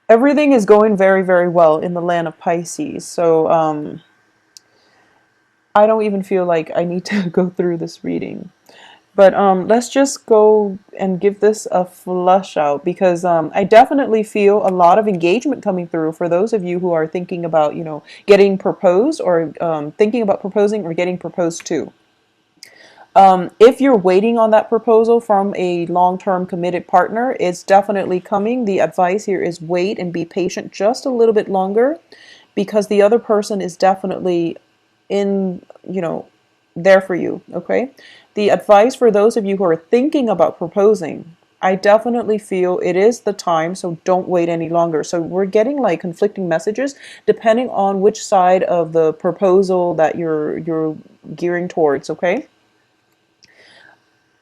everything is going very, very well in the land of Pisces. So I don't even feel like I need to go through this reading. But let's just go and give this a flush out because I definitely feel a lot of engagement coming through for those of you who are thinking about, getting proposed or thinking about proposing or getting proposed to. If you're waiting on that proposal from a long-term committed partner, it's definitely coming. The advice here is wait and be patient just a little bit longer because the other person is definitely in, there for you, okay? The advice for those of you who are thinking about proposing, I definitely feel it is the time, so don't wait any longer. So we're getting like conflicting messages depending on which side of the proposal that you're gearing towards, okay?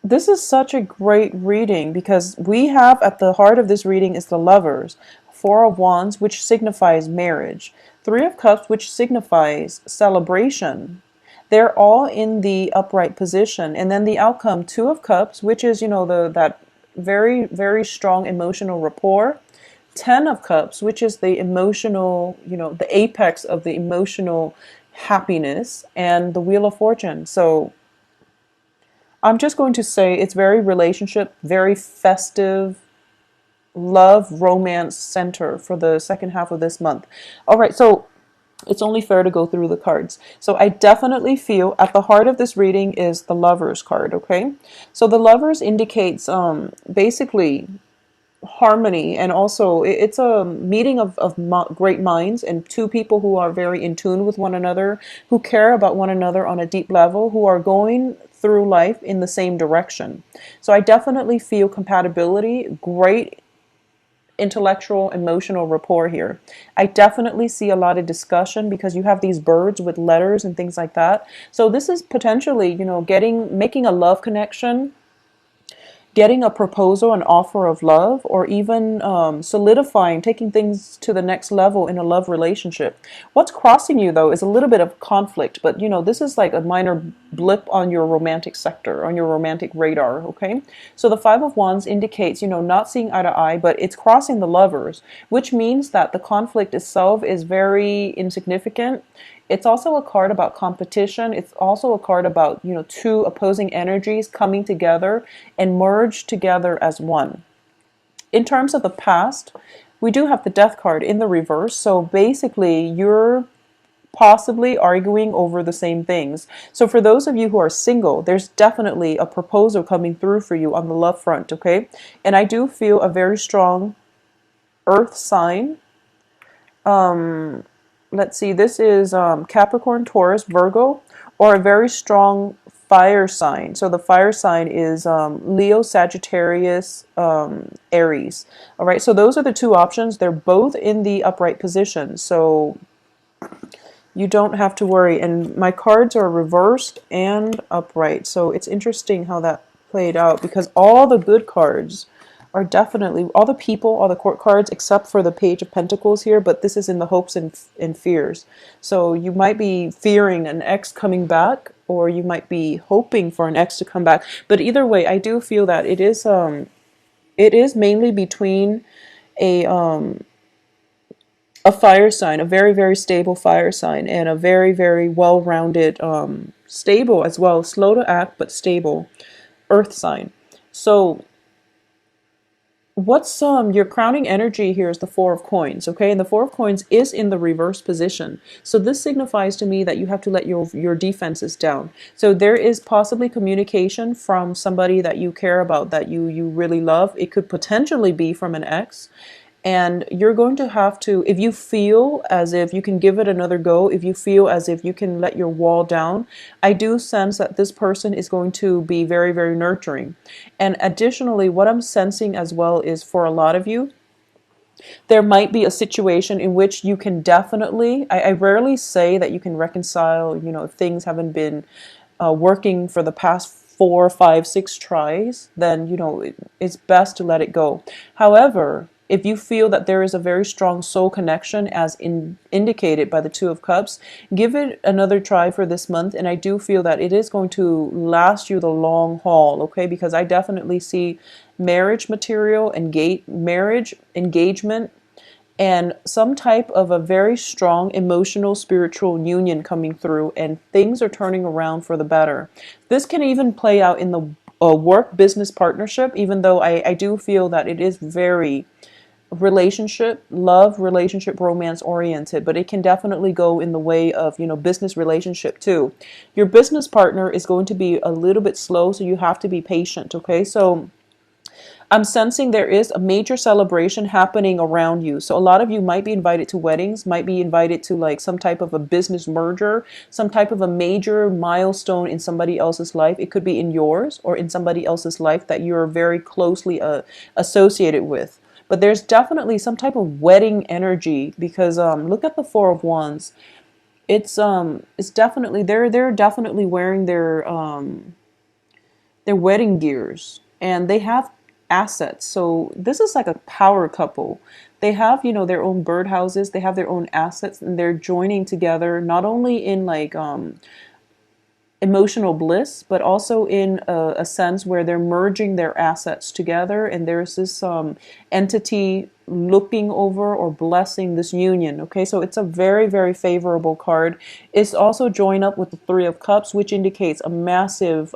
This is such a great reading because we have at the heart of this reading is the Lovers, Four of Wands, which signifies marriage, Three of Cups, which signifies celebration. They're all in the upright position, and then the outcome, Two of Cups, which is that very, very strong emotional rapport. Ten of Cups, which is the emotional, the apex of the emotional happiness, and the Wheel of Fortune. So I'm just going to say it's very relationship, very festive, love, romance center for the second half of this month. All right, so it's only fair to go through the cards. So I definitely feel at the heart of this reading is the Lovers card, okay? So the Lovers indicates basically harmony, and also it's a meeting of great minds and two people who are very in tune with one another, who care about one another on a deep level, who are going through life in the same direction. So I definitely feel compatibility, great intellectual emotional rapport here. I definitely see a lot of discussion because you have these birds with letters and things like that. So this is potentially, making a love connection, getting a proposal, an offer of love, or even solidifying, taking things to the next level in a love relationship. What's crossing you, though, is a little bit of conflict, but this is like a minor blip on your romantic sector, on your romantic radar, okay? So the Five of Wands indicates, not seeing eye to eye, but it's crossing the Lovers, which means that the conflict itself is very insignificant. It's also a card about competition. It's also a card about, two opposing energies coming together and merge together as one. In terms of the past, we do have the Death card in the reverse. So basically, you're possibly arguing over the same things. So for those of you who are single, there's definitely a proposal coming through for you on the love front, okay? And I do feel a very strong earth sign. Let's see, this is Capricorn, Taurus, Virgo, or a very strong fire sign. So the fire sign is Leo, Sagittarius, Aries. All right, so those are the two options. They're both in the upright position, so you don't have to worry. And my cards are reversed and upright, so it's interesting how that played out because all the good cards are definitely all the people, all the court cards, except for the Page of Pentacles here, but this is in the hopes and fears. So you might be fearing an ex coming back, or you might be hoping for an ex to come back. But either way, I do feel that it is mainly between a a fire sign, a very, very stable fire sign, and a very, very well-rounded, stable as well, slow to act, but stable earth sign. So what's your crowning energy here is the Four of Coins, okay? And the Four of Coins is in the reverse position. So this signifies to me that you have to let your defenses down. So there is possibly communication from somebody that you care about, that you really love. It could potentially be from an ex. And you're going to have to, if you feel as if you can give it another go, if you feel as if you can let your wall down, I do sense that this person is going to be very, very nurturing. And additionally, what I'm sensing as well is for a lot of you, there might be a situation in which you can definitely, I rarely say that you can reconcile, if things haven't been working for the past 4, 5, 6 tries, then, it's best to let it go. However, if you feel that there is a very strong soul connection as indicated by the Two of Cups, give it another try for this month. And I do feel that it is going to last you the long haul, okay? Because I definitely see marriage material, marriage, engagement, and some type of a very strong emotional spiritual union coming through, and things are turning around for the better. This can even play out in the work business partnership, even though I do feel that it is very relationship, love, relationship, romance oriented, but it can definitely go in the way of, business relationship too. Your business partner is going to be a little bit slow, so you have to be patient, okay? So I'm sensing there is a major celebration happening around you. So a lot of you might be invited to weddings, might be invited to like some type of a business merger, some type of a major milestone in somebody else's life. It could be in yours or in somebody else's life that you're very closely associated with. But there's definitely some type of wedding energy, because look at the Four of Wands. It's definitely, they're definitely wearing their wedding gears, and they have assets. So this is like a power couple. They have, their own birdhouses, they have their own assets, and they're joining together not only in like emotional bliss, but also in a sense where they're merging their assets together, and there's this entity looking over or blessing this union. Okay, so it's a very, very favorable card. It's also joined up with the Three of Cups, which indicates a massive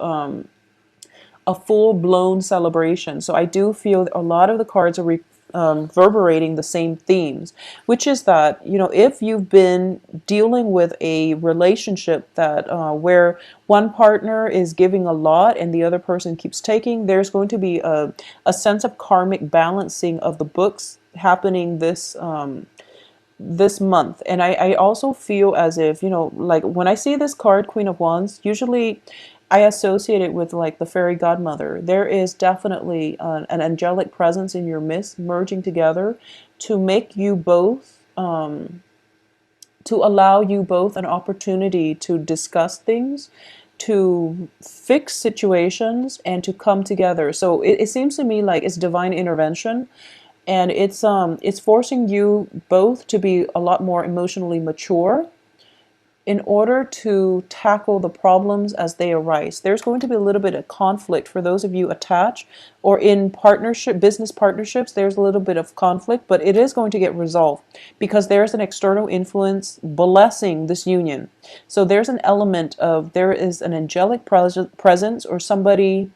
a full-blown celebration. So I do feel that a lot of the cards are reverberating the same themes, which is that, if you've been dealing with a relationship that where one partner is giving a lot and the other person keeps taking, there's going to be a sense of karmic balancing of the books happening this month. And I also feel as if, like when I see this card, Queen of Wands, usually I associate it with like the fairy godmother. There is definitely an angelic presence in your midst merging together to make you both, to allow you both an opportunity to discuss things, to fix situations, and to come together. So it seems to me like it's divine intervention, and it's forcing you both to be a lot more emotionally mature in order to tackle the problems as they arise. There's going to be a little bit of conflict for those of you attached or in partnership, business partnerships. There's a little bit of conflict, but it is going to get resolved because there's an external influence blessing this union. So there's an element of, there is an angelic presence or somebody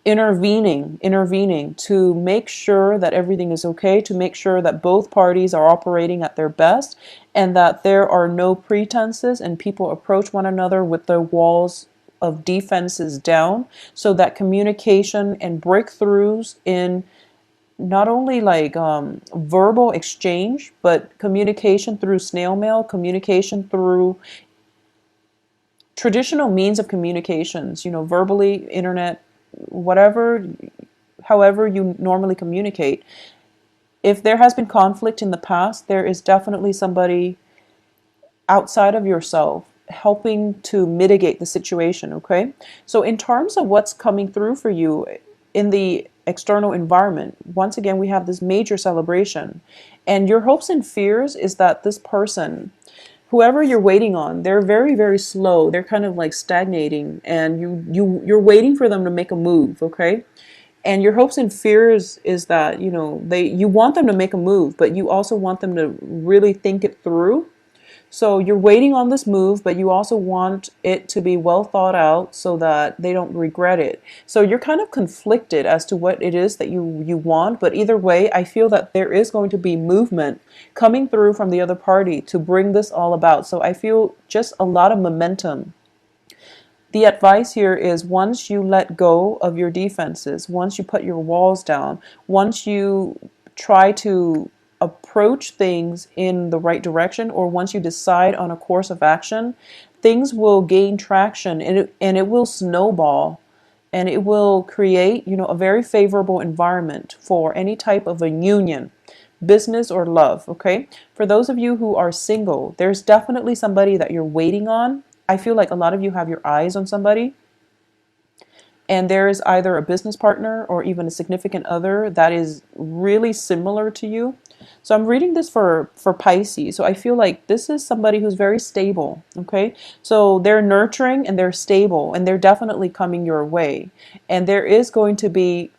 intervening to make sure that everything is okay, to make sure that both parties are operating at their best, and that there are no pretenses and people approach one another with their walls of defenses down, so that communication and breakthroughs in not only like verbal exchange, but communication through snail mail, communication through traditional means of communications, verbally, internet, whatever, however you normally communicate. If there has been conflict in the past, there is definitely somebody outside of yourself helping to mitigate the situation, okay? So in terms of what's coming through for you in the external environment, once again, we have this major celebration. And your hopes and fears is that this person, whoever you're waiting on, they're very, very slow. They're kind of like stagnating, and you're waiting for them to make a move, okay? And your hopes and fears is that, you want them to make a move, but you also want them to really think it through. So you're waiting on this move, but you also want it to be well thought out so that they don't regret it. So you're kind of conflicted as to what it is that you want. But either way, I feel that there is going to be movement coming through from the other party to bring this all about. So I feel just a lot of momentum. The advice here is, once you let go of your defenses, once you put your walls down, once you try to approach things in the right direction, or once you decide on a course of action, things will gain traction, and it will snowball, and it will create, a very favorable environment for any type of a union, business or love, okay? For those of you who are single, there's definitely somebody that you're waiting on. I feel like a lot of you have your eyes on somebody, and there is either a business partner or even a significant other that is really similar to you. So I'm reading this for Pisces. So I feel like this is somebody who's very stable, okay? So they're nurturing and they're stable, and they're definitely coming your way. And there is going to be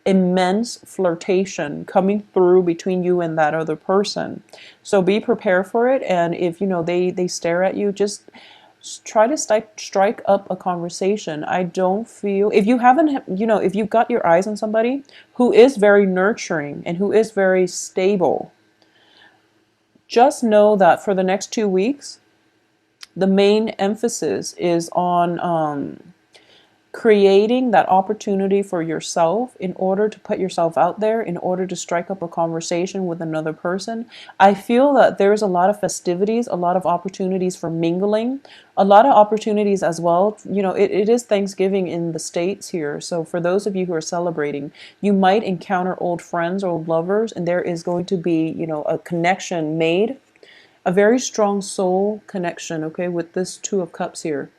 immense flirtation coming through between you and that other person. So be prepared for it. And if, they stare at you, just try to strike up a conversation. I don't feel, if you haven't, if you've got your eyes on somebody who is very nurturing and who is very stable, just know that for the next 2 weeks, the main emphasis is on creating that opportunity for yourself in order to put yourself out there, in order to strike up a conversation with another person. I feel that there's a lot of festivities, a lot of opportunities for mingling, a lot of opportunities as well. It is Thanksgiving in the States here. So for those of you who are celebrating, you might encounter old friends, old lovers, and there is going to be, a connection made, a very strong soul connection, okay, with this Two of Cups here.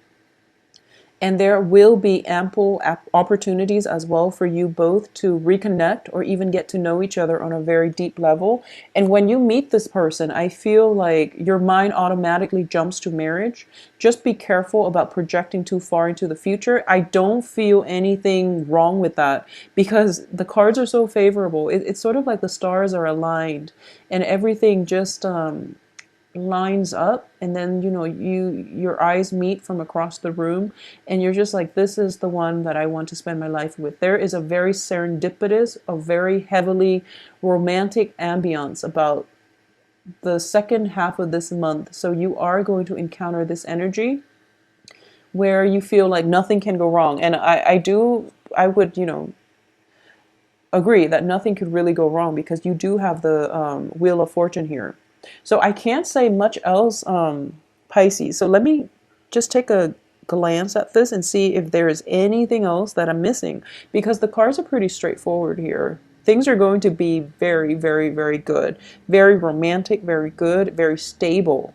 And there will be ample opportunities as well for you both to reconnect or even get to know each other on a very deep level. And when you meet this person, I feel like your mind automatically jumps to marriage. Just be careful about projecting too far into the future. I don't feel anything wrong with that because the cards are so favorable. It's sort of like the stars are aligned and everything just lines up, and then your eyes meet from across the room and you're just like, this is the one that I want to spend my life with. There is a very serendipitous, a very heavily romantic ambience about the second half of this month. So you are going to encounter this energy where you feel like nothing can go wrong. And I would agree that nothing could really go wrong because you do have the Wheel of Fortune here. So I can't say much else, Pisces. So let me just take a glance at this and see if there is anything else that I'm missing, because the cards are pretty straightforward here. Things are going to be very, very, very good, very romantic, very good, very stable,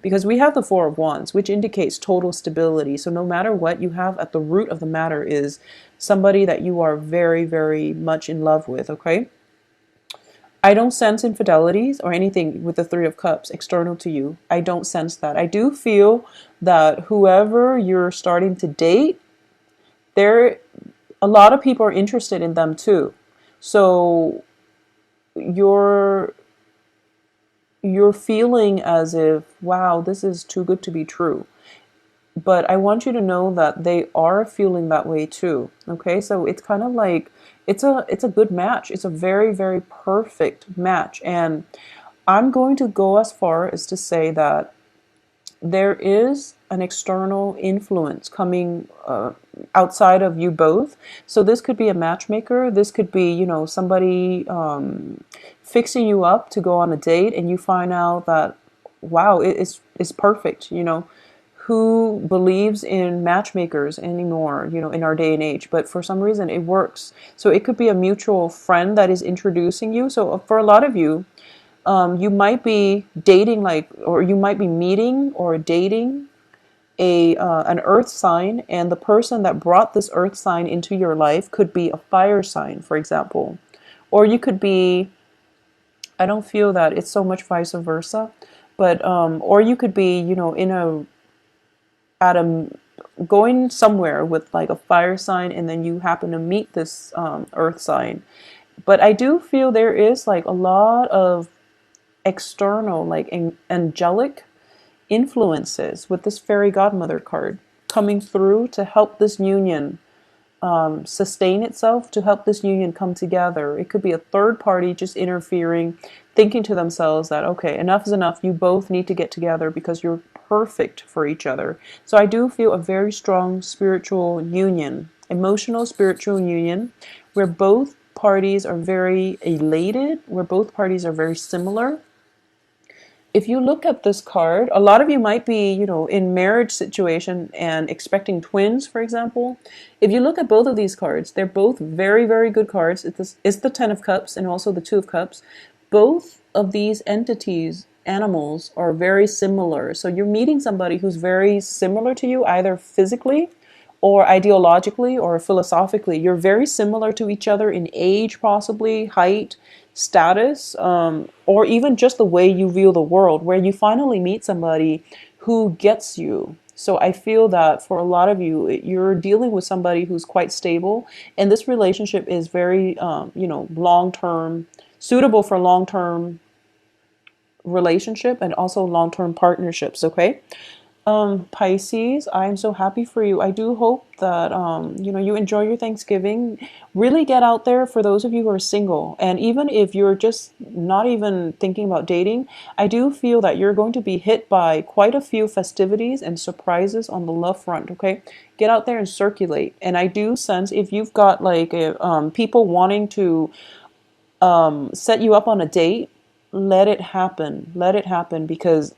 because we have the Four of Wands, which indicates total stability. So no matter what you have at the root of the matter is somebody that you are very, very much in love with, okay? I don't sense infidelities or anything with the Three of Cups external to you. I don't sense that. I do feel that whoever you're starting to date, a lot of people are interested in them too. So you're feeling as if, wow, this is too good to be true. But I want you to know that they are feeling that way too. Okay, so it's kind of like it's a good match. It's a very, very perfect match. And I'm going to go as far as to say that there is an external influence coming outside of you both. So this could be a matchmaker. This could be, somebody fixing you up to go on a date, and you find out that, wow, it's perfect. Who believes in matchmakers anymore, in our day and age, but for some reason it works. So it could be a mutual friend that is introducing you. So for a lot of you, you might be dating or you might be meeting or dating an earth sign, and the person that brought this earth sign into your life could be a fire sign, for example. Or you could be, I don't feel that it's so much vice versa, but or you could be, going somewhere with like a fire sign, and then you happen to meet this earth sign. But I do feel there is like a lot of external, like angelic influences with this fairy godmother card coming through to help this union sustain itself, to help this union come together. It could be a third party just interfering, thinking to themselves that, okay, enough is enough. You both need to get together because you're perfect for each other. So I do feel a very strong spiritual union, emotional spiritual union, where both parties are very elated, where both parties are very similar. If you look at this card, a lot of you might be, in marriage situation and expecting twins, for example. If you look at both of these cards, they're both very, very good cards. It's the Ten of Cups and also the Two of Cups. Both of these entities, animals, are very similar. So you're meeting somebody who's very similar to you, either physically or ideologically or philosophically. You're very similar to each other in age, possibly, height, status, or even just the way you view the world, where you finally meet somebody who gets you. So I feel that for a lot of you, you're dealing with somebody who's quite stable, and this relationship is very, long term, suitable for long term relationship and also long term partnerships. Okay. Pisces, I'm so happy for you. I do hope that you enjoy your Thanksgiving. Really get out there for those of you who are single. And even if you're just not even thinking about dating, I do feel that you're going to be hit by quite a few festivities and surprises on the love front, okay? Get out there and circulate. And I do sense if you've got like people wanting to set you up on a date, let it happen. Let it happen because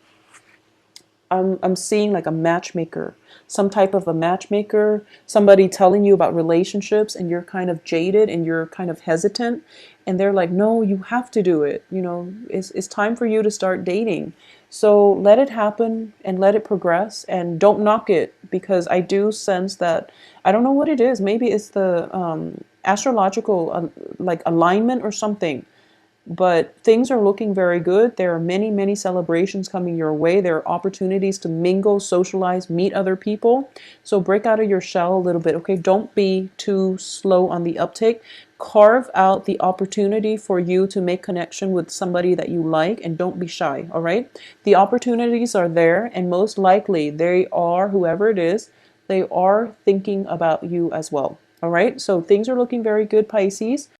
I'm seeing like a matchmaker, some type of a matchmaker, somebody telling you about relationships and you're kind of jaded and you're kind of hesitant and they're like, "No, you have to do it. It's time for you to start dating." So let it happen and let it progress and don't knock it because I do sense that I don't know what it is. Maybe it's the astrological like alignment or something, but things are looking very good. There are many, many celebrations coming your way. There are opportunities to mingle, socialize, meet other people. So break out of your shell a little bit, okay? Don't be too slow on the uptake. Carve out the opportunity for you to make connection with somebody that you like and don't be shy, all right? The opportunities are there and most likely they are, whoever it is, they are thinking about you as well, all right? So things are looking very good, Pisces.